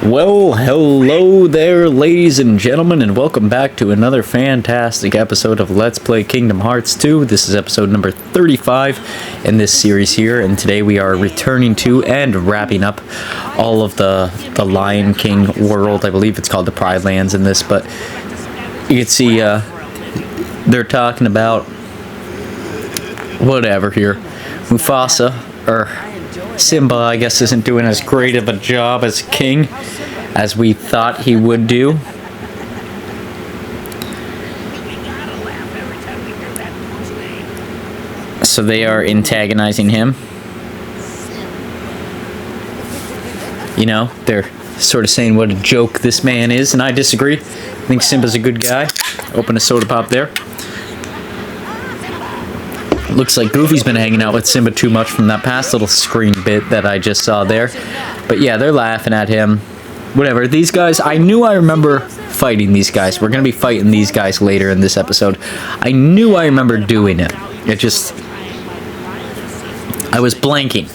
Well, hello there, ladies and gentlemen, and welcome back to another fantastic episode of Let's Play Kingdom Hearts 2. This is episode number 35 in this series here, and today we are returning to and wrapping up all of the Lion King world. I believe it's called the Pride Lands in this, but you can see they're talking about whatever here. Mufasa, or Simba, I guess, isn't doing as great of a job as king as we thought he would do. So they are antagonizing him. You know, they're sort of saying what a joke this man is, and I disagree. I think Simba's a good guy. Open a soda pop there. Looks like Goofy's been hanging out with Simba too much from that past little screen bit that I just saw there. But yeah, they're laughing at him. Whatever. These guys, I remember fighting these guys. We're going to be fighting these guys later in this episode. I remember doing it. It just... I was blanking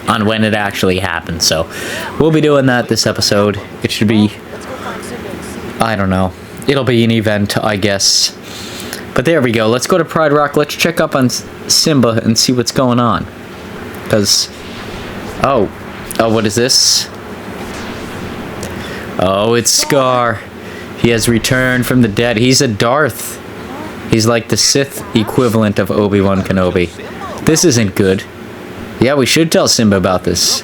on when it actually happened. So we'll be doing that this episode. It should be... I don't know. It'll be an event, I guess. But there we go. Let's go to Pride Rock. Let's check up on Simba and see what's going on. Because... Oh, what is this? Oh, it's Scar. He has returned from the dead. He's a Darth. He's like the Sith equivalent of Obi-Wan Kenobi. This isn't good. Yeah, we should tell Simba about this.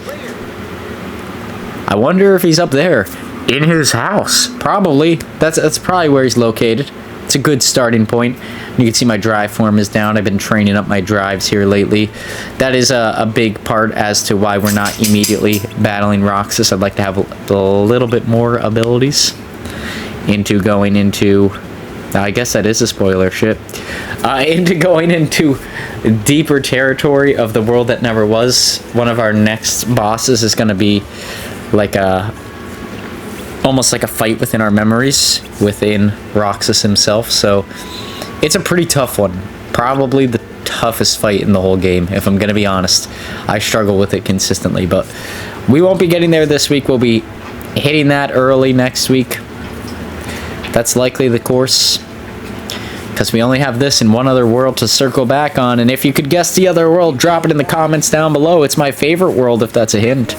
I wonder if he's up there. In his house. Probably. That's probably where he's located. It's a good starting point. You can see my drive form is down. I've been training up my drives here lately. That is a big part as to why we're not immediately battling Roxas. I'd like to have a little bit more abilities into going into... I guess that is a spoiler, shit. Into going into deeper territory of the world that never was. One of our next bosses is going to be like almost like a fight within our memories, within Roxas himself, so it's a pretty tough one. Probably the toughest fight in the whole game, if I'm gonna be honest. I struggle with it consistently, but we won't be getting there this week. We'll be hitting that early next week. That's likely the course, because we only have this and one other world to circle back on, and if you could guess the other world, drop it in the comments down below. It's my favorite world, if that's a hint.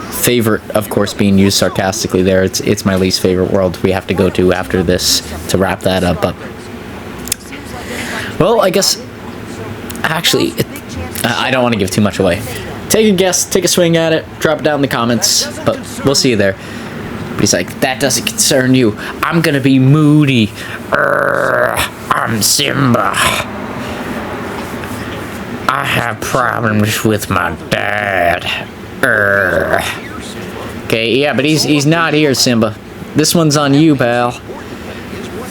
Favorite, of course, being used sarcastically there. It's my least favorite world we have to go to after this to wrap that up. But well, I guess actually I don't want to give too much away. Take a guess, take a swing at it, drop it down in the comments, but we'll see you there. But he's like, that doesn't concern you. I'm gonna be moody. I'm Simba. I have problems with my dad. Okay, yeah, but he's not here, Simba. This one's on you, pal.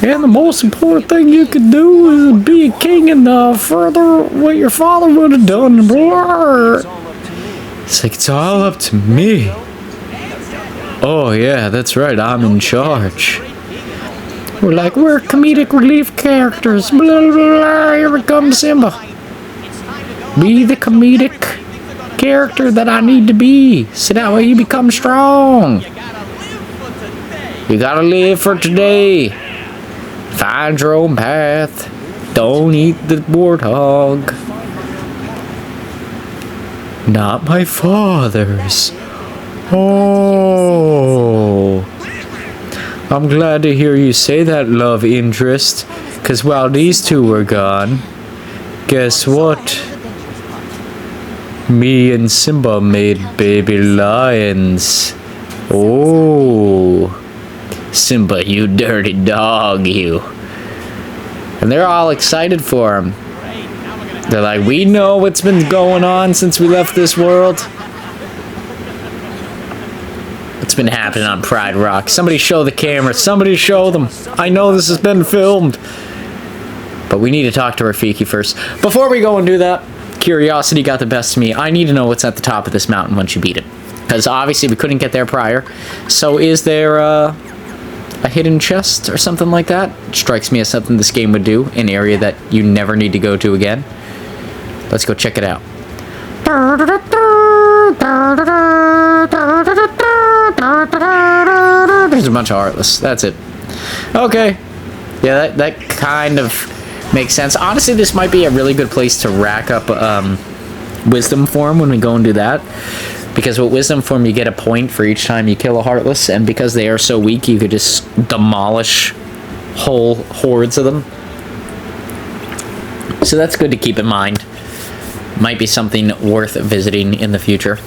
And the most important thing you could do is be a king and further what your father would have done. It's like, it's all up to me. Oh, yeah, that's right, I'm in charge. We're comedic relief characters. Blah, blah, blah. Here we come, Simba. Be the comedic character that I need to be, so that way you become strong. You gotta live for today. Find your own path. Don't eat the warthog. Not my father's. Oh, I'm glad to hear you say that, love interest, because while these two were gone, guess what? Me and Simba made baby lions. Oh, Simba, you dirty dog, you. And they're all excited for him. They're like, we know what's been going on since we left this world. What's been happening on Pride Rock? Somebody show the camera. Somebody show them. I know this has been filmed. But we need to talk to Rafiki first. Before we go and do that, curiosity got the best of me. I need to know what's at the top of this mountain once you beat it. Because obviously we couldn't get there prior. So is there a hidden chest or something like that? It strikes me as something this game would do. An area that you never need to go to again. Let's go check it out. There's a bunch of Heartless. That's it. Okay. Yeah, that kind of makes sense. Honestly, this might be a really good place to rack up Wisdom Form when we go and do that. Because with Wisdom Form, you get a point for each time you kill a Heartless. And because they are so weak, you could just demolish whole hordes of them. So that's good to keep in mind. Might be something worth visiting in the future.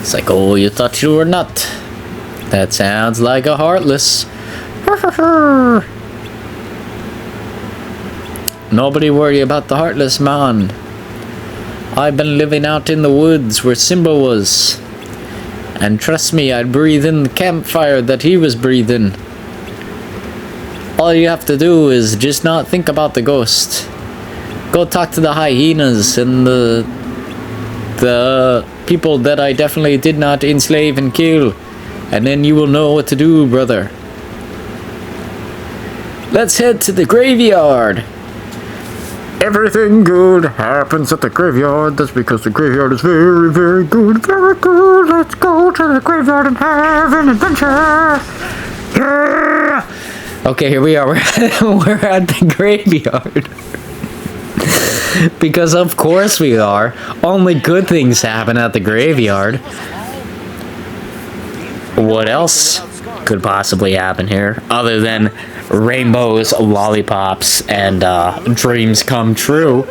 It's like, oh, you thought you were not. That sounds like a Heartless. Nobody worry about the Heartless, man. I've been living out in the woods where Simba was. And trust me, I'd breathe in the campfire that he was breathing. All you have to do is just not think about the ghost. Go talk to the hyenas and the people that I definitely did not enslave and kill. And then you will know what to do, brother. Let's head to the graveyard. Everything good happens at the graveyard. That's because the graveyard is very, very good. Very good. Let's go to the graveyard and have an adventure. Yeah. Okay, here we are. We're at the graveyard. Because of course we are. Only good things happen at the graveyard. What else could possibly happen here other than rainbows, lollipops, and dreams come true?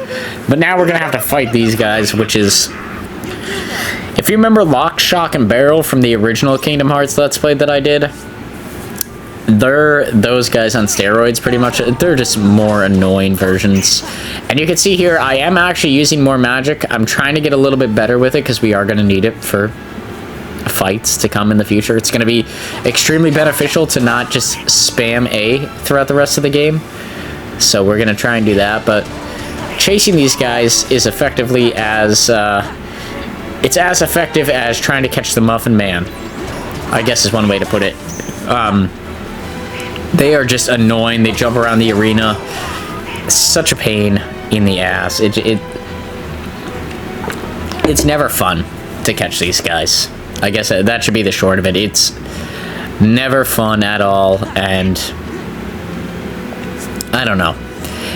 But now we're gonna have to fight these guys, which is, if you remember Lock, Shock, and Barrel from the original Kingdom Hearts Let's Play that I did, they're those guys on steroids pretty much. They're just more annoying versions. And you can see here I am actually using more magic. I'm trying to get a little bit better with it because we are going to need it for fights to come in the future. It's going to be extremely beneficial to not just spam A throughout the rest of the game. So we're going to try and do that. But chasing these guys is effectively as it's as effective as trying to catch the Muffin Man, I guess is one way to put it. They are just annoying. They jump around the arena. It's such a pain in the ass. It's never fun to catch these guys. I guess that should be the short of it. It's never fun at all, and I don't know.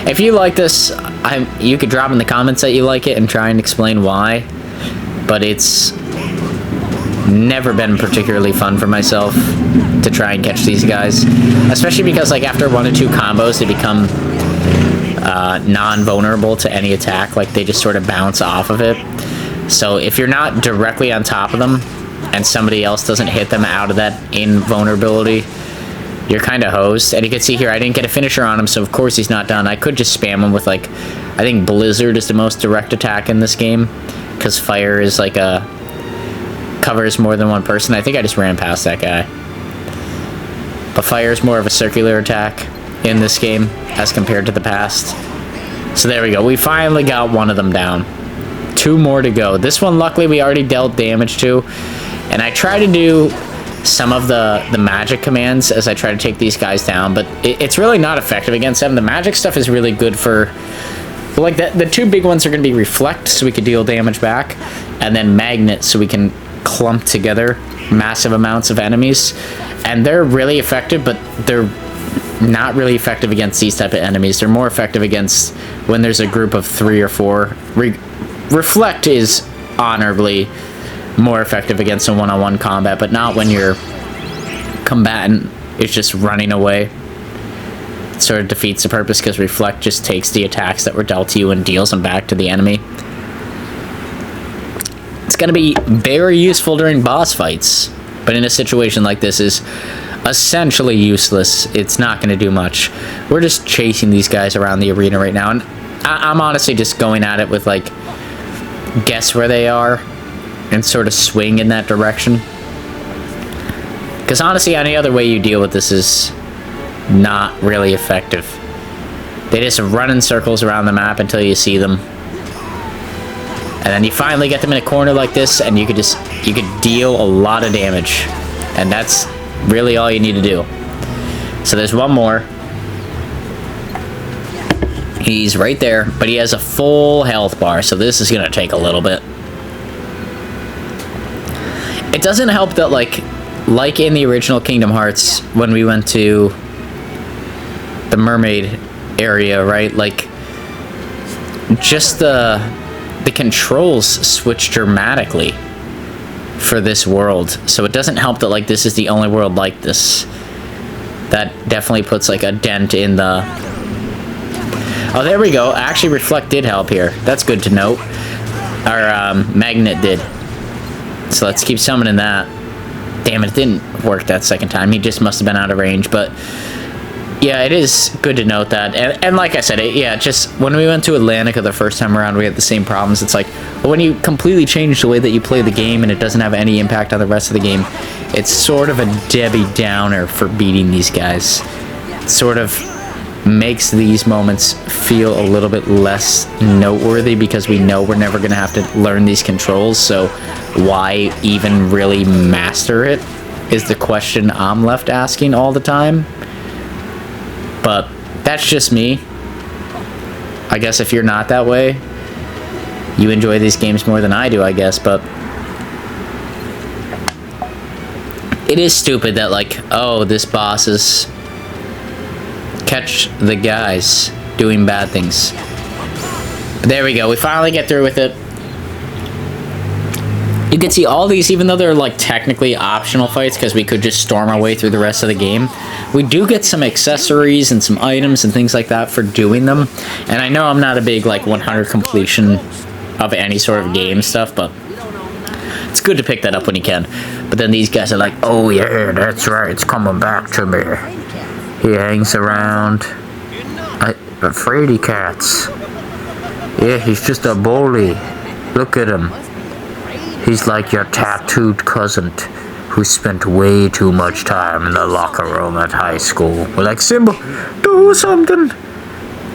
If you like this, you could drop in the comments that you like it and try and explain why, but it's never been particularly fun for myself to try and catch these guys, especially because like after 1 or 2 combos they become non-vulnerable to any attack. Like they just sort of bounce off of it. So if you're not directly on top of them and somebody else doesn't hit them out of that invulnerability, you're kind of hosed. And you can see here I didn't get a finisher on him, so of course he's not done. I could just spam him with, like, I think Blizzard is the most direct attack in this game, because fire is like a covers more than one person. I think I just ran past that guy. But fire is more of a circular attack in this game as compared to the past. So there we go. We finally got one of them down. 2 more to go. This one, luckily, we already dealt damage to. And I try to do some of the magic commands as I try to take these guys down, but it's really not effective against them. The magic stuff is really good for, like, the 2 big ones are going to be Reflect, so we can deal damage back, and then Magnet, so we can clump together massive amounts of enemies. And they're really effective, but they're not really effective against these type of enemies. They're more effective against when there's a group of 3 or 4. Reflect is honorably more effective against a one-on-one combat, but not when your combatant is just running away. It sort of defeats the purpose, because Reflect just takes the attacks that were dealt to you and deals them back to the enemy. It's going to be very useful during boss fights, but in a situation like this is essentially useless. It's not going to do much. We're just chasing these guys around the arena right now, and I'm honestly just going at it with, like, guess where they are and sort of swing in that direction. Because honestly, any other way you deal with this is not really effective. They just run in circles around the map until you see them. And then you finally get them in a corner like this, and you could deal a lot of damage. And that's really all you need to do. So there's one more. He's right there, but he has a full health bar, so this is going to take a little bit. It doesn't help that, like in the original Kingdom Hearts, when we went to the mermaid area, right? Like, just the controls switch dramatically for this world. So it doesn't help that, like, this is the only world like this. That definitely puts, like, a dent in the... Oh, there we go. Actually, Reflect did help here. That's good to note. Our Magnet did. So let's keep summoning that. Damn it, it didn't work that second time. He just must have been out of range, but... Yeah, it is good to note that. And like I said, just when we went to Atlantica the first time around, we had the same problems. It's like, when you completely change the way that you play the game and it doesn't have any impact on the rest of the game, it's sort of a Debbie Downer for beating these guys. It sort of makes these moments feel a little bit less noteworthy because we know we're never going to have to learn these controls, so why even really master it is the question I'm left asking all the time. But that's just me. I guess if you're not that way, you enjoy these games more than I do, I guess. But it is stupid that, like, oh, this boss is... Catch the guys doing bad things. But there we go. We finally get through with it. You can see all these, even though they're, like, technically optional fights, because we could just storm our way through the rest of the game, we do get some accessories and some items and things like that for doing them. And I know I'm not a big, like, 100 completion of any sort of game stuff, but it's good to pick that up when you can. But then these guys are like, oh yeah, that's right, it's coming back to me. He hangs around. Fraidy cats. Yeah, he's just a bully. Look at him. He's like your tattooed cousin who spent way too much time in the locker room at high school. We're like, Simba, do something.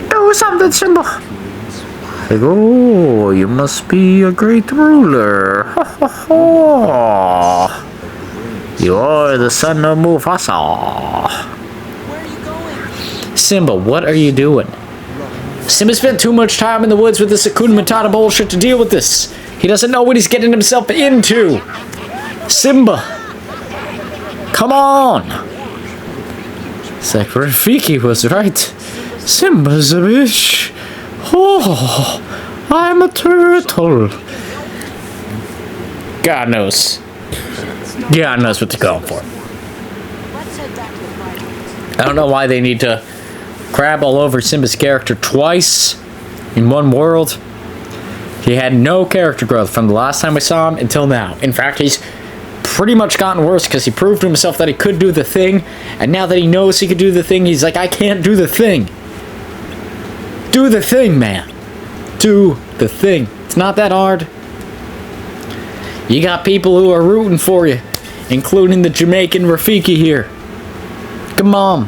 Do something, Simba. Like, oh, you must be a great ruler. Ha ha ha. You're the son of Mufasa. Simba, what are you doing? Simba spent too much time in the woods with this Hakuna Matata bullshit to deal with this. He doesn't know what he's getting himself into. Simba. Come on. It's like, Rafiki was right. Simba's a bitch. Oh, I'm a turtle. God knows. God knows what to go for. I don't know why they need to crab all over Simba's character twice in one world. He had no character growth from the last time we saw him until now. In fact, he's pretty much gotten worse because he proved to himself that he could do the thing, and now that he knows he could do the thing, he's like, I can't do the thing. Do the thing, man. Do the thing. It's not that hard. You got people who are rooting for you, including the Jamaican Rafiki here. Come on.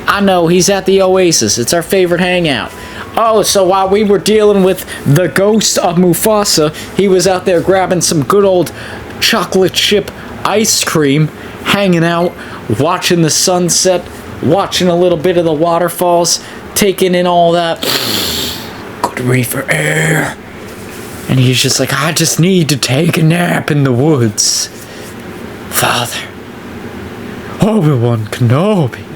I know, he's at the Oasis. It's our favorite hangout. Oh, so while we were dealing with the ghost of Mufasa, he was out there grabbing some good old chocolate chip ice cream, hanging out, watching the sunset, watching a little bit of the waterfalls, taking in all that good reefer air. And he's just like, I just need to take a nap in the woods. Father, Obi-Wan Kenobi.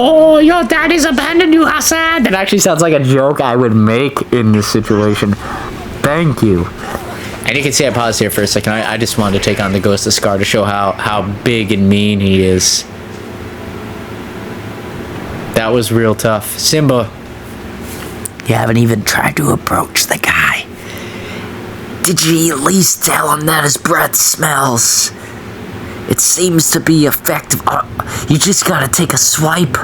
Oh, your daddy's abandoned you, Hassan. That actually sounds like a joke I would make in this situation. Thank you. And you can see I paused here for a second. I just wanted to take on the Ghost of Scar to show how big and mean he is. That was real tough. Simba, you haven't even tried to approach the guy. Did you at least tell him that his breath smells? It seems to be effective. You just gotta take a swipe.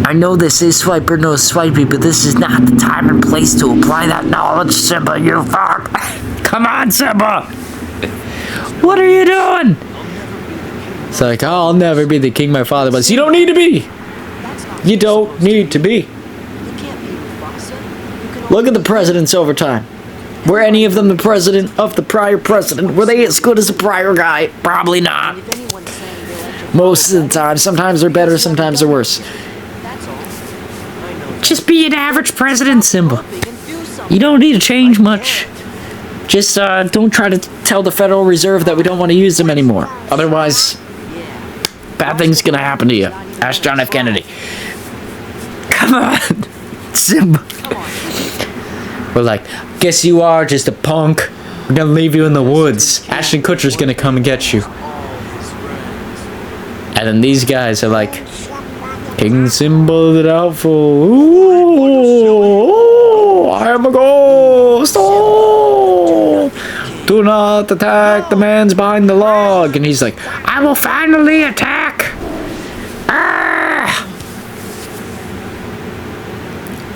I know this is swipe or no swipey, but this is not the time and place to apply that knowledge, Simba, you fuck. Come on, Simba. What are you doing? It's like, oh, I'll never be the king my father was. You don't need to be. You don't need to be. Look at the presidents over time. Were any of them the president of the prior president? Were they as good as the prior guy? Probably not. Most of the time. Sometimes they're better, sometimes they're worse. Just be an average president, Simba. You don't need to change much. Just don't try to tell the Federal Reserve that we don't want to use them anymore. Otherwise, bad things gonna happen to you. Ask John F. Kennedy. Come on, Simba. We're like, guess you are just a punk. We're gonna leave you in the woods. Ashton Kutcher's gonna come and get you. And then these guys are like, King Simba the Doubtful. Ooh, I am a ghost. Oh, do not attack the man's behind the log. And he's like, I will finally attack. Ah.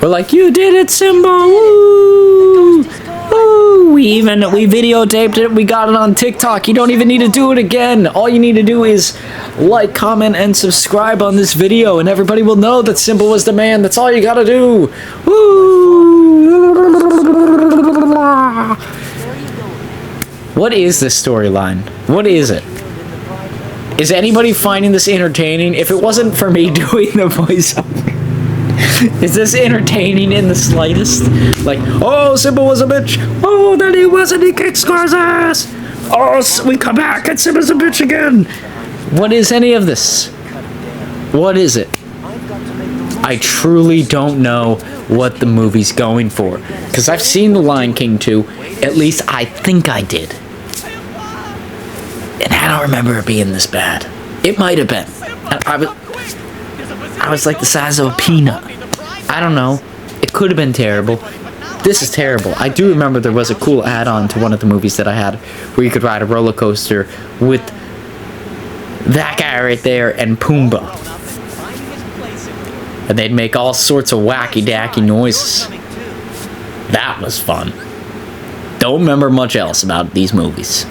We're like, you did it, Simba. Woo. Woo. We videotaped it. We got it on TikTok. You don't even need to do it again. All you need to do is like, comment, and subscribe on this video, and everybody will know that Simba was the man. That's all you gotta do. Woo. What is this storyline? What is it? Is anybody finding this entertaining? If it wasn't for me doing the voiceover, is this entertaining in the slightest? Like, oh, Simba was a bitch. Oh, then he wasn't. He kicked Scar's ass. Oh, we come back and Simba's a bitch again. What is any of this? What is it? I truly don't know what the movie's going for. Because I've seen The Lion King 2. At least I think I did. And I don't remember it being this bad. It might have been. I was like the size of a peanut. I don't know. It could have been terrible. This is terrible. I do remember there was a cool add-on to one of the movies that I had where you could ride a roller coaster with that guy right there and Pumbaa. And they'd make all sorts of wacky-dacky noises. That was fun. Don't remember much else about these movies.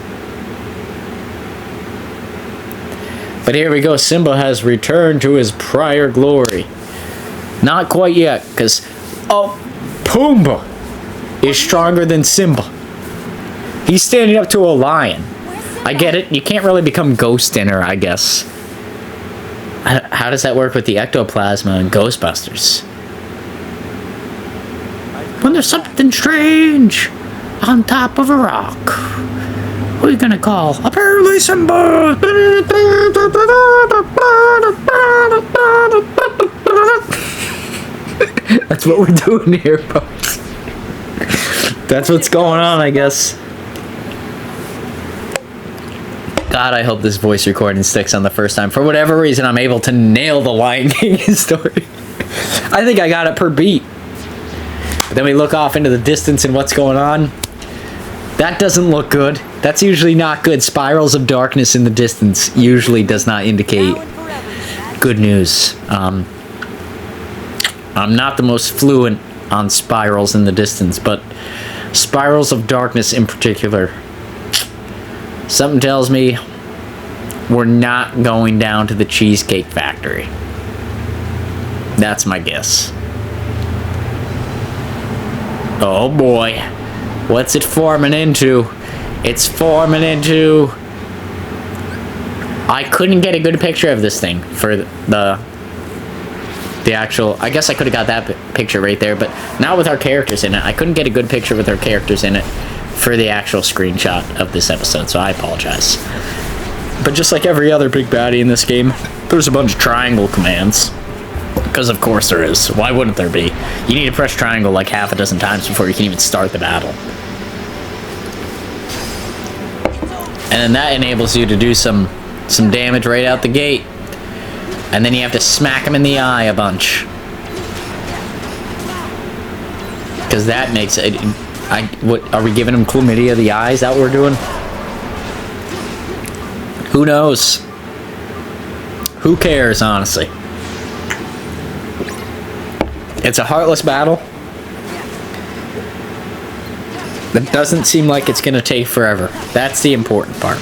But here we go. Simba has returned to his prior glory. Not quite yet, because Pumbaa is stronger than Simba. He's standing up to a lion. I get it. You can't really become Ghost Dinner, I guess. How does that work with the ectoplasma and Ghostbusters? When there's something strange on top of a rock, what are you gonna call? Apparently Simba! That's what we're doing here, folks. That's what's going on, I guess. God, I hope this voice recording sticks on the first time. For whatever reason, I'm able to nail the Lion King story. I think I got it per beat. But then we look off into the distance and what's going on. That doesn't look good. That's usually not good. Spirals of darkness in the distance usually does not indicate good news. I'm not the most fluent on spirals in the distance, but spirals of darkness in particular. Something tells me we're not going down to the Cheesecake Factory. That's my guess. Oh boy. What's it forming into? It's forming into... I couldn't get a good picture of this thing for the actual... I guess I could have got that picture right there, but not with our characters in it. I couldn't get a good picture with our characters in it for the actual screenshot of this episode, so I apologize. But just like every other big baddie in this game, there's a bunch of triangle commands. Because of course there is. Why wouldn't there be? You need to press triangle like half a dozen times before you can even start the battle. And then that enables you to do some damage right out the gate. And then you have to smack him in the eye a bunch. Because that makes it... what, are we giving him chlamydia the eye? Is that what we're doing? Who knows? Who cares, honestly? It's a heartless battle. That doesn't seem like it's gonna take forever. That's the important part.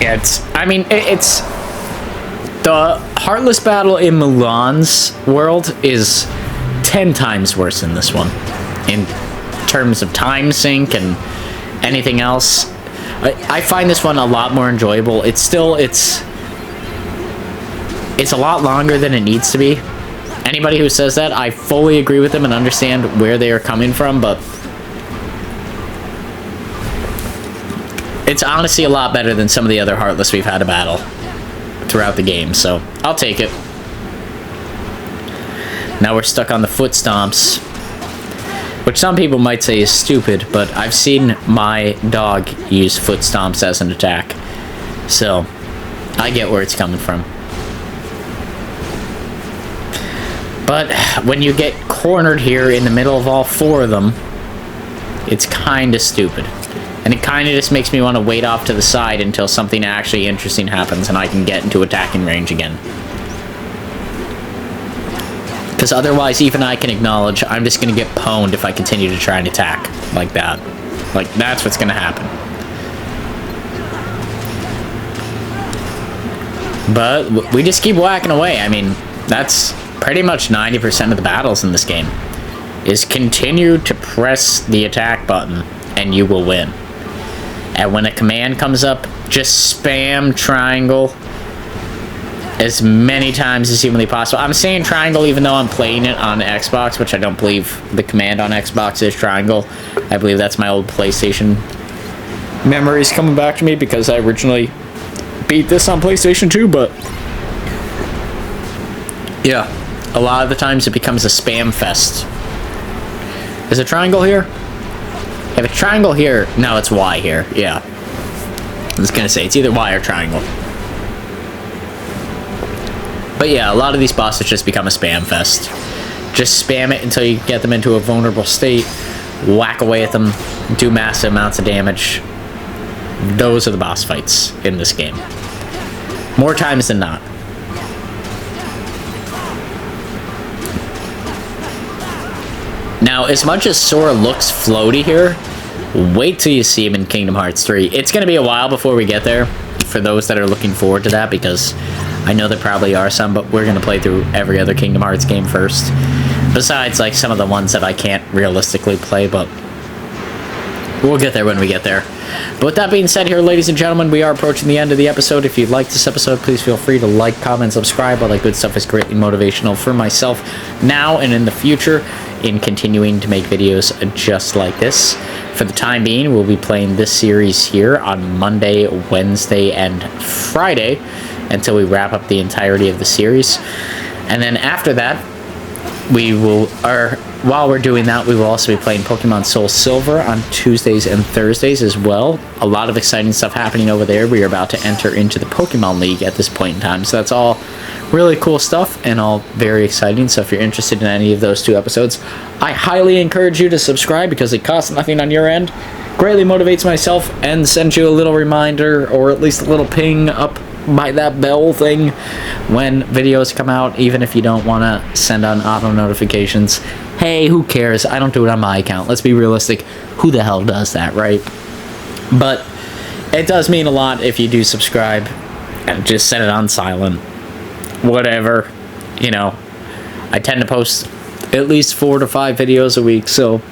It's the Heartless battle in Mulan's world is 10 times worse than this one. in terms of time sink and anything else. I find this one a lot more enjoyable. It's a lot longer than it needs to be. Anybody who says that, I fully agree with them and understand where they are coming from, but it's honestly a lot better than some of the other Heartless we've had to battle throughout the game, so I'll take it. Now we're stuck on the foot stomps, which some people might say is stupid, but I've seen my dog use foot stomps as an attack, so I get where it's coming from. But when you get cornered here in the middle of all four of them, it's kind of stupid. And it kind of just makes me want to wait off to the side until something actually interesting happens and I can get into attacking range again. Because otherwise, even I can acknowledge I'm just going to get pwned if I continue to try and attack like that. Like, that's what's going to happen. But we just keep whacking away. I mean, that's pretty much 90% of the battles in this game. Is continue to press the attack button and you will win. And when a command comes up, just spam triangle as many times as humanly possible. I'm saying triangle even though I'm playing it on Xbox, which I don't believe the command on Xbox is triangle. I believe that's my old PlayStation memories coming back to me because I originally beat this on PlayStation 2, but yeah, a lot of the times it becomes a spam fest. Is a triangle here? If a triangle here, no, it's Y here, yeah. I was gonna say, it's either Y or triangle. But yeah, a lot of these bosses just become a spam fest. Just spam it until you get them into a vulnerable state, whack away at them, do massive amounts of damage. Those are the boss fights in this game. More times than not. Now, as much as Sora looks floaty here, wait till you see him in Kingdom Hearts 3. It's going to be a while before we get there, for those that are looking forward to that, because I know there probably are some, but we're going to play through every other Kingdom Hearts game first. Besides, like, some of the ones that I can't realistically play, but we'll get there when we get there. But with that being said here, ladies and gentlemen, we are approaching the end of the episode. If you liked this episode, please feel free to like, comment, subscribe. All that good stuff is greatly motivational for myself now and in the future in continuing to make videos just like this. For the time being, we'll be playing this series here on Monday, Wednesday, and Friday until we wrap up the entirety of the series. And then after that, while we're doing that, we will also be playing Pokemon Soul Silver on Tuesdays and Thursdays as well. A lot of exciting stuff happening over there. We are about to enter into the Pokemon League at this point in time. So that's all really cool stuff and all very exciting. So if you're interested in any of those two episodes, I highly encourage you to subscribe because it costs nothing on your end. Greatly motivates myself and sends you a little reminder or at least a little ping up by that bell thing when videos come out, even if you don't want to send on auto notifications. Hey, who cares? I don't do it on my account. Let's be realistic. Who the hell does that, right? But it does mean a lot if you do subscribe and just set it on silent. Whatever. You know, I tend to post at least 4 to 5 videos a week, so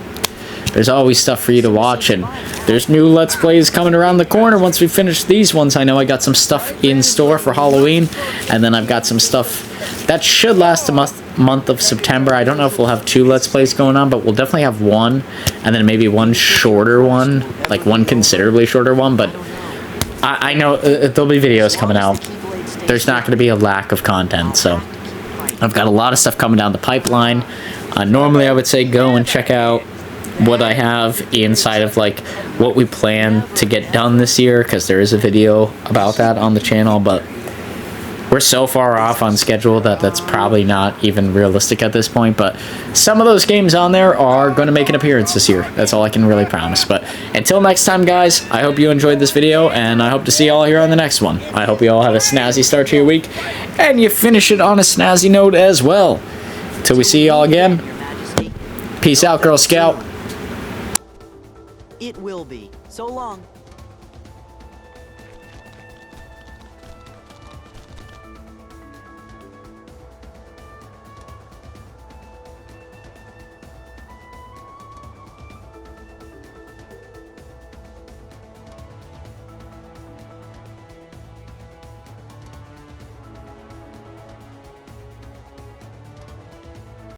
there's always stuff for you to watch, and there's new Let's Plays coming around the corner once we finish these ones. I know I got some stuff in store for Halloween, and then I've got some stuff that should last a month of September. I don't know if we'll have 2 Let's Plays going on, but we'll definitely have one, and then maybe one shorter one, like one considerably shorter one, but I know there'll be videos coming out. There's not going to be a lack of content, so I've got a lot of stuff coming down the pipeline. Normally I would say go and check out what I have inside of like what we plan to get done this year, because there is a video about that on the channel, but we're so far off on schedule that that's probably not even realistic at this point. But some of those games on there are going to make an appearance this year. That's all I can really promise. But until next time, guys, I hope you enjoyed this video, and I hope to see you all here on the next one. I hope you all have a snazzy start to your week, and you finish it on a snazzy note as well. Till we see you all again, peace out, Girl Scout. It will be. So long.